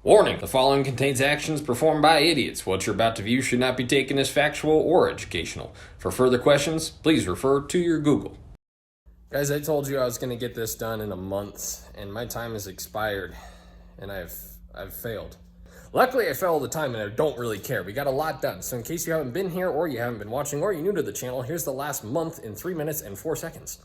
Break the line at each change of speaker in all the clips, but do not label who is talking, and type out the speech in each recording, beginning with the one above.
Warning, the following contains actions performed by idiots. What you're about to view should not be taken as factual or educational. For further questions, please refer to your Google. Guys, I told you I was going to get this done in a month, and my time has expired, and I've failed. Luckily, I fail all the time, and I don't really care. We got a lot done, so in case you haven't been here, or you haven't been watching, or you're new to the channel, here's the last month in 3 minutes and 4 seconds.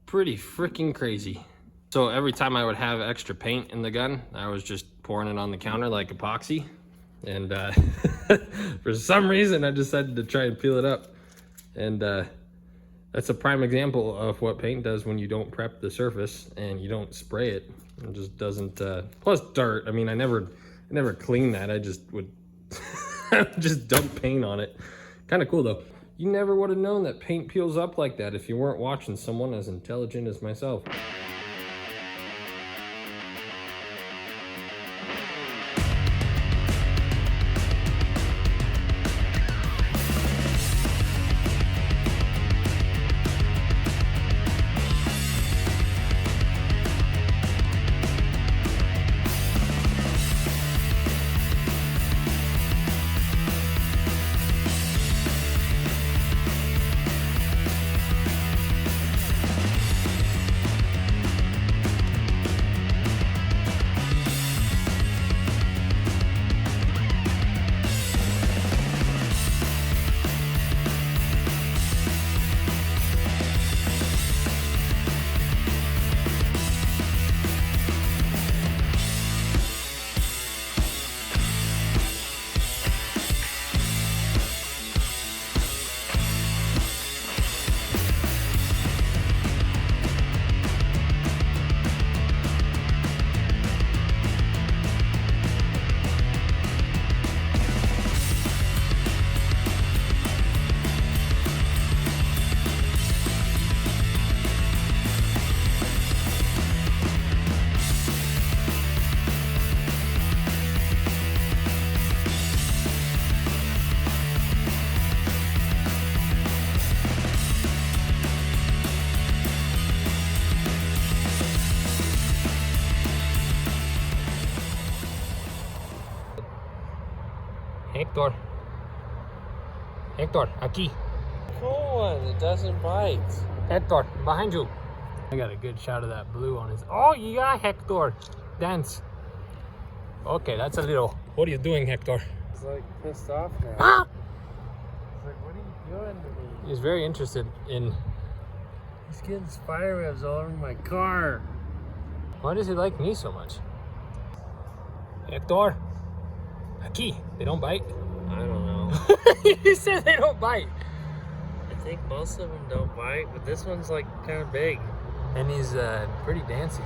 Pretty freaking crazy. So every time I would have extra paint in the gun, I was just pouring it on the counter like epoxy. And for some reason, I decided to try and peel it up. And that's a prime example of what paint does when you don't prep the surface and you don't spray it. It just doesn't, plus dirt. I mean, I never clean that. I just would just dump paint on it. Kind of cool though. You never would have known that paint peels up like that if you weren't watching someone as intelligent as myself. Hector, aquí.
Cool one, it doesn't bite.
Hector, behind you. I got a good shot of that blue on his. Oh, yeah, Hector. Dance. Okay, that's a little. What are you doing, Hector?
He's like pissed off now.
Ah!
He's like, what are you doing to me?
He's very interested in.
He's getting spider webs all over my car.
Why does he like me so much? Hector, aquí. They don't bite.
I don't know.
He said they don't bite.
I think most of them don't bite, but this one's like kind of big.
And he's pretty dancy.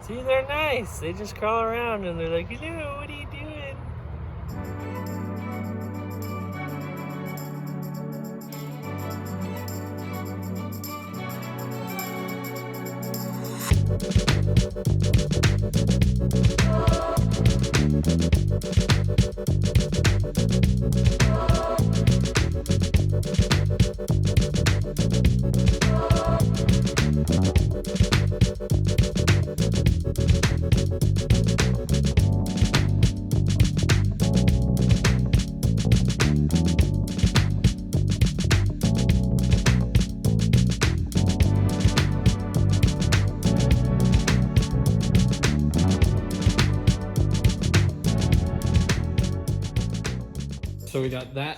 See, they're nice. They just crawl around and they're like, hello, what are you doing?
So we got that,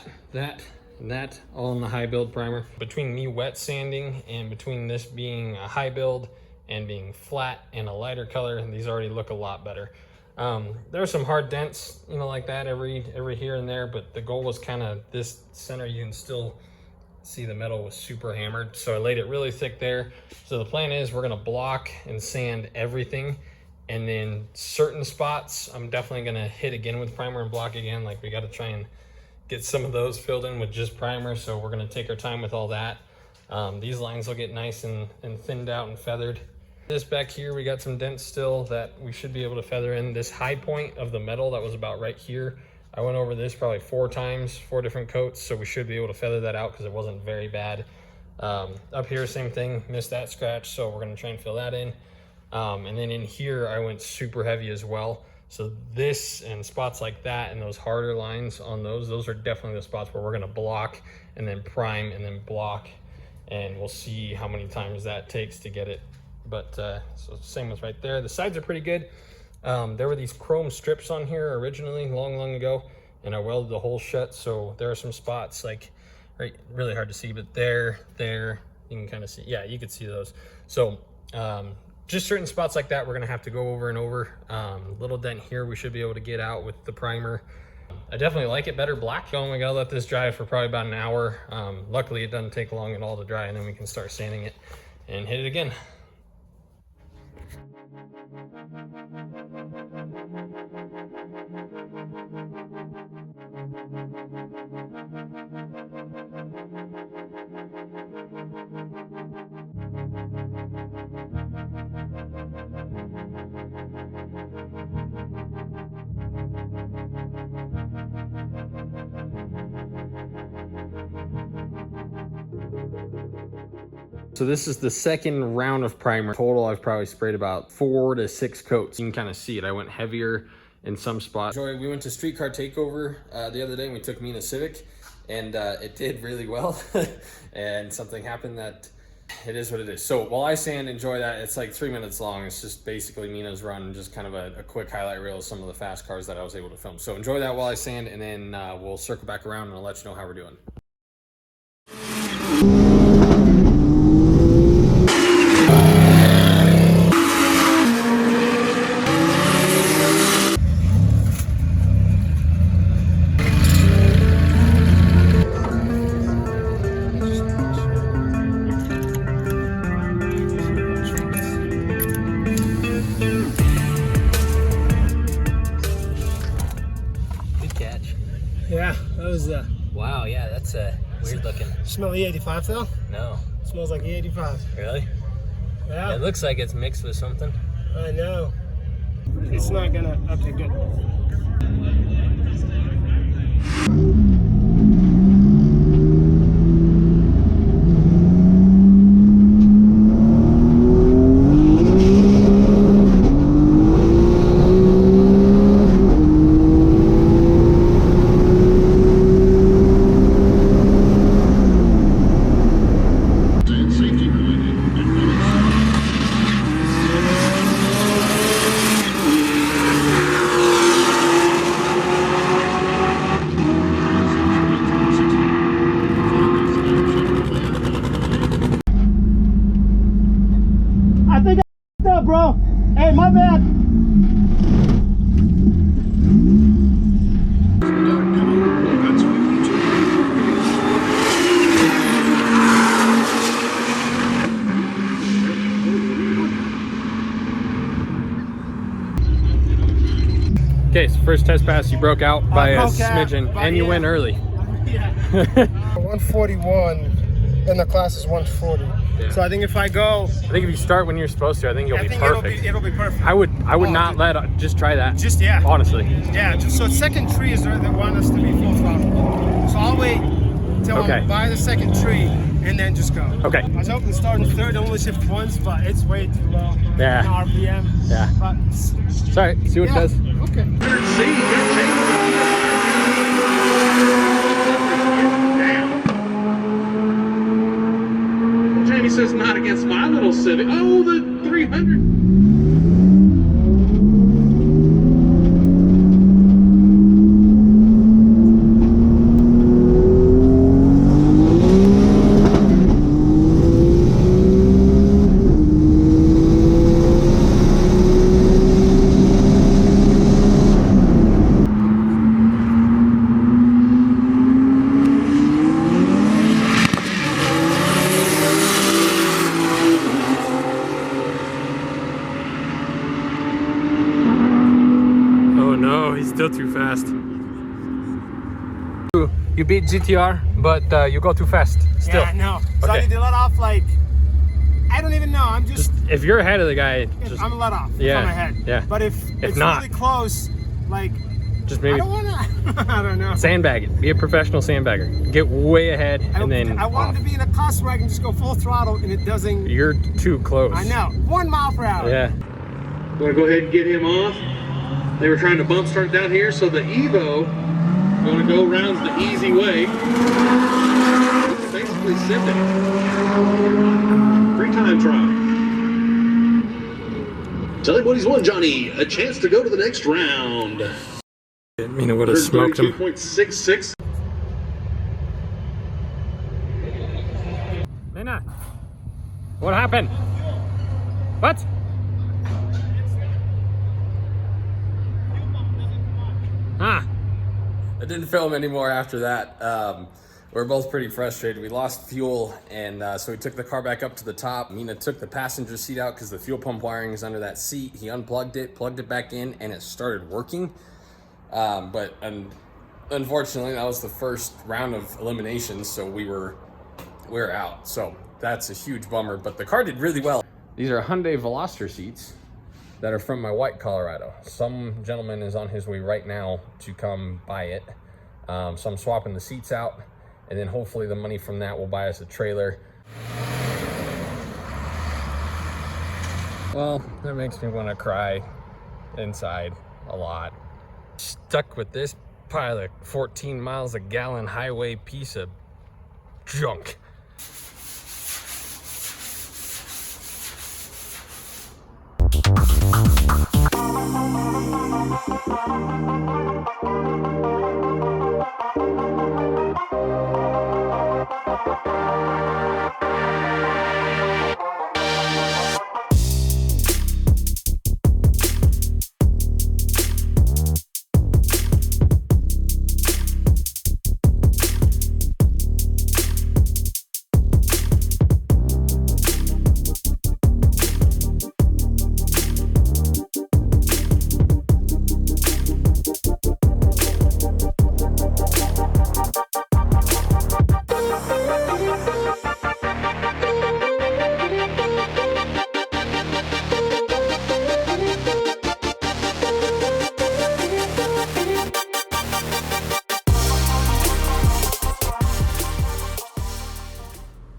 and that all in the high build primer. Between me wet sanding and between this being a high build and being flat and a lighter color, these already look a lot better. There are some hard dents, you know, like that every here and there, but the goal was kind of this center. You can still see the metal was super hammered, so I laid it really thick there. So the plan is we're gonna block and sand everything, and then certain spots I'm definitely gonna hit again with primer and block again. Like, we got to try and get some of those filled in with just primer, so we're gonna take our time with all that. These lines will get nice and thinned out and feathered. This back here, we got some dents still that we should be able to feather in. This high point of the metal that was about right here, I went over this probably 4 times, 4 different coats, so we should be able to feather that out because it wasn't very bad. Up here, same thing, missed that scratch, so we're gonna try and fill that in. And then in here, I went super heavy as well. So this and spots like that and those harder lines on those are definitely the spots where we're gonna block and then prime and then block. And we'll see how many times that takes to get it. But so same as right there. The sides are pretty good. There were these chrome strips on here originally long ago, and I welded the hole shut. So there are some spots like, right, really hard to see, but there, you can kind of see, yeah, you could see those. So just certain spots like that we're gonna have to go over and over. Little dent here we should be able to get out with the primer. I definitely like it better black. So we gotta let this dry for probably about an hour. Luckily it doesn't take long at all to dry, and then we can start sanding it and hit it again. So this is the second round of primer. Total, I've probably sprayed about 4 to 6 coats. You can kind of see it. I went heavier in some spots. Joy, we went to Streetcar Takeover the other day and we took Mina Civic, and it did really well. And something happened that it is what it is. So while I sand, enjoy that. It's like 3 minutes long. It's just basically Mina's run, just kind of a quick highlight reel of some of the fast cars that I was able to film. So enjoy that while I sand, and then we'll circle back around and I'll let you know how we're doing.
Yeah, that was
Wow, yeah, that's weird looking.
smell E85 though?
No.
It smells like E85.
Really?
Yeah.
It looks like it's mixed with something.
I know. It's not gonna, okay, good. I think I f***ed up, bro. Hey, my bad.
Okay, so first test pass, you broke out by a smidgen, and you went early.
Yeah. 141, and the class is 140.
Yeah.
So I think if I go,
I think if you start when you're supposed to, I think you'll be perfect.
It'll be perfect.
I would not just try that.
Just, yeah.
Honestly.
Yeah, so second tree is where they want us to be full throttle. So I'll wait till I'm by the second tree and then just go.
Okay.
I was hoping to start in third, only shift once, but it's way too low.
Yeah.
RPM.
Yeah.
But
it's all right. See what it does.
Okay.
Jamie says not against my little Civic. Oh, the 300.
Still too fast. You beat GTR, but you go too fast. Still.
Yeah, no. So I need to let off like, I don't even know. I'm just
if you're ahead of the guy,
I'm let off.
Yeah.
From my head.
Yeah.
But if it's
not,
really close, like,
just maybe.
I don't wanna. I don't know.
Sandbag it. Be a professional sandbagger. Get way ahead and then.
I wanted to be in a class where I can just go full throttle and it doesn't.
You're too close.
I know. 1 mile per hour.
Yeah.
Want to go ahead and get him off? They were trying to bump start down here, so the Evo going to go around the easy way. Basically send it. 3-time try. Tell him what he's won, Johnny. A chance to go to the next round.
Mina would have smoked him.
32.66.
Mina, what happened? What? Ah. I didn't film anymore after that. We're both pretty frustrated. We lost fuel, and so we took the car back up to the top. Mina took the passenger seat out because the fuel pump wiring is under that seat. He unplugged it, plugged it back in, and it started working. But unfortunately, that was the first round of eliminations, so we're out. So that's a huge bummer, but the car did really well. These are Hyundai Veloster seats that are from my white Colorado. Some gentleman is on his way right now to come buy it. So I'm swapping the seats out, and then hopefully the money from that will buy us a trailer. Well, that makes me want to cry inside a lot. Stuck with this pile of 14 miles a gallon highway piece of junk.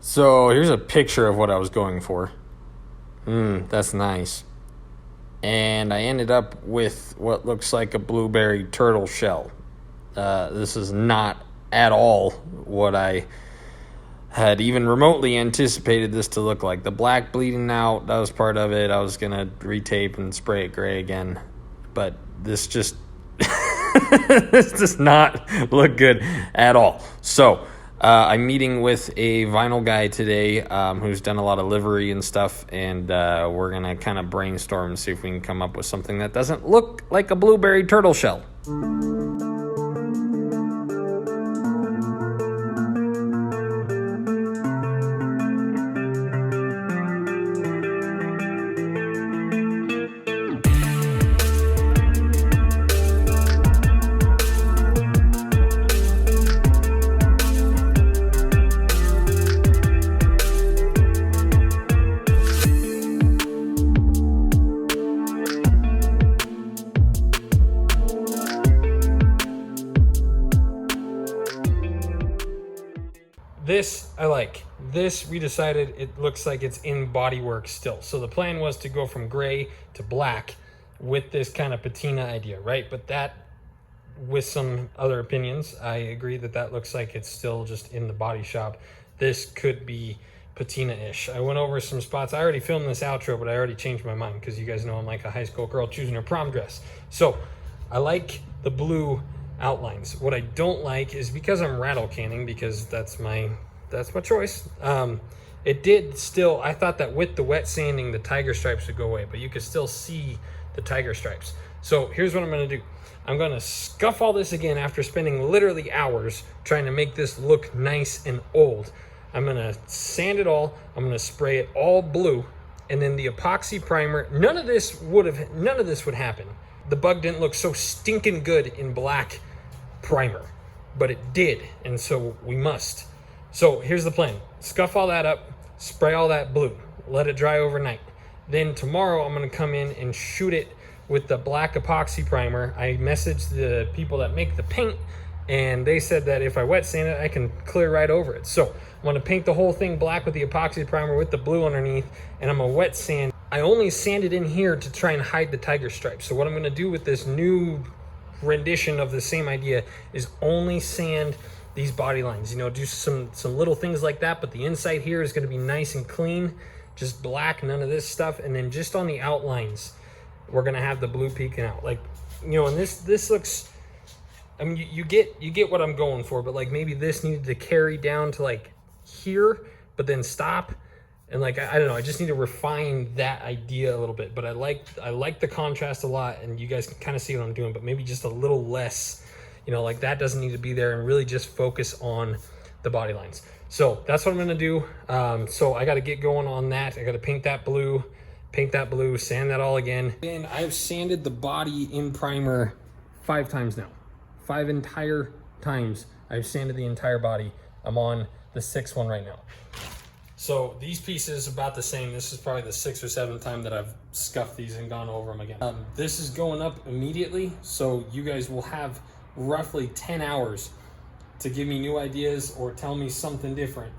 So here's a picture of what I was going for. That's nice. And I ended up with what looks like a blueberry turtle shell. This is not at all what I had even remotely anticipated this to look like. The black bleeding out, that was part of it. I was going to retape and spray it gray again. But this just this does not look good at all. So I'm meeting with a vinyl guy today who's done a lot of livery and stuff, and we're going to kind of brainstorm and see if we can come up with something that doesn't look like a blueberry turtle shell. This I like. This we decided it looks like it's in bodywork still. So the plan was to go from gray to black with this kind of patina idea, right? But that, with some other opinions, I agree that that looks like it's still just in the body shop. This could be patina-ish. I went over some spots. I already filmed this outro, but I already changed my mind because you guys know I'm like a high school girl choosing her prom dress. So I like the blue outlines. What I don't like is, because I'm rattle canning, because that's my choice. It did still, I thought that with the wet sanding the tiger stripes would go away, but you could still see the tiger stripes. So here's what I'm going to do. I'm going to scuff all this again after spending literally hours trying to make this look nice and old. I'm going to sand it all. I'm going to spray it all blue, and then the epoxy primer. None of this would happen. The Bug didn't look so stinking good in black primer, but it did, and so we must. So here's the plan. Scuff all that up, spray all that blue, let it dry overnight. Then tomorrow I'm gonna come in and shoot it with the black epoxy primer. I messaged the people that make the paint, and they said that if I wet sand it, I can clear right over it. So I'm gonna paint the whole thing black with the epoxy primer with the blue underneath, and I'm gonna wet sand. I only sanded in here to try and hide the tiger stripes. So what I'm gonna do with this new rendition of the same idea is only sand these body lines, you know, do some little things like that, but the inside here is going to be nice and clean, just black, none of this stuff. And then just on the outlines, we're going to have the blue peeking out, like, you know. And this looks, I mean, you get what I'm going for, but like maybe this needed to carry down to like here, but then stop, and like I don't know, I just need to refine that idea a little bit. But I like the contrast a lot, and you guys can kind of see what I'm doing, but maybe just a little less. You know, like that doesn't need to be there, and really just focus on the body lines. So that's what I'm gonna do. So I gotta get going on that. I gotta paint that blue, sand that all again. And I've sanded the body in primer 5 times now. 5 entire times I've sanded the entire body. I'm on the 6th one right now. So these pieces about the same. This is probably the 6th or 7th time that I've scuffed these and gone over them again. This is going up immediately, so you guys will have roughly 10 hours to give me new ideas or tell me something different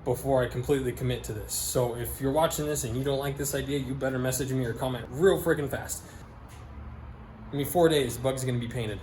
before I completely commit to this. So if you're watching this and you don't like this idea, you better message me or comment real freaking fast. I mean, 4 days, the bug's gonna be painted.